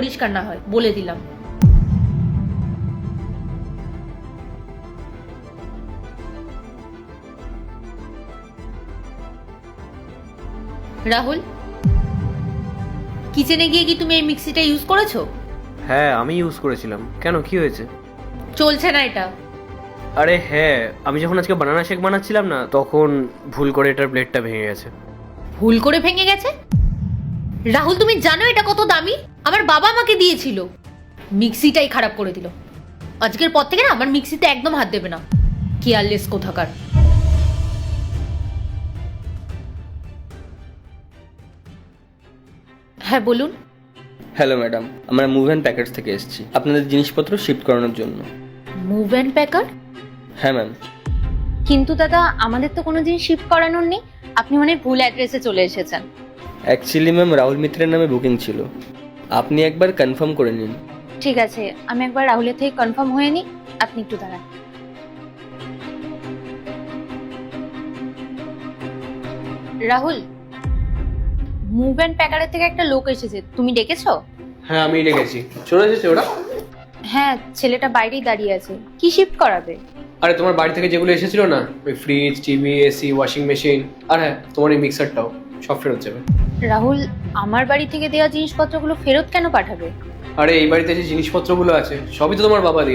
পরিষ্কার না হয় বলে দিলাম। রাহুল, কিচেনে গিয়ে কি তুমি এই মিক্সিটা ইউজ করেছো? হ্যাঁ, আমি ইউজ করেছিলাম। কেন, কি হয়েছে? চলছে না এটা। আরে হ্যাঁ, আমি যখন আজকে বানানা শেক বানাচ্ছিলাম না, তখন ভুল করে এটার ব্লেডটা ভেঙে গেছে। ভুল করে ভেঙে গেছে? রাহুল, তুমি জানো এটা কত দামি? আমার বাবা আমাকে দিয়েছিল। মিক্সিটাই খারাপ করে দিল। আজকের পর থেকে না আমার মিক্সিতে একদম হাত দেবে না। কেয়ারলেস কোথাকার। হ্যাঁ বলুন। হ্যালো ম্যাডাম, আমরা মুভ অ্যান্ড প্যাকেটস থেকে এসেছি আপনাদের জিনিসপত্র শিফট করানোর জন্য। Move and packer? হ্যাঁ ম্যাম। কিন্তু দাদা, আমাদের তো কোনো জিনিস শিফট করানোর নেই। আপনি মানে ভুল অ্যাড্রেসে চলে এসেছেন। অ্যাকচুয়ালি ম্যাম রাহুল মিত্রের নামে বুকিং ছিল, আপনি একবার কনফার্ম করে নিন। ঠিক আছে, আমি একবার রাহুলের থেকে কনফার্ম হয়ে নিই, আপনি একটু দাঁড়ান। রাহুল, মুভ অ্যান্ড প্যাকারের থেকে একটা লোক এসেছে, তুমি ডেকেছো? হ্যাঁ, আমি রেখেছি। চলে এসেছে ওরা? হ্যাঁ, ছেলেটা বাইরেই দাঁড়িয়ে আছে। কি শিফট করাবে? আরে তোমার বাড়ি থেকে যেগুলো এসেছিল না, ওই fridge, TV, AC, washing machine, আর হ্যাঁ তোমার এই মিক্সারটাও, সব ফেরত যাবে। রাহুল, আমার বাড়ি থেকে দেওয়া জিনিসপত্রগুলো ফেরত কেন পাঠাবে? আরে এই বাড়িতে যে জিনিসপত্রগুলো আছে সবই তো তোমার বাবা দিয়ে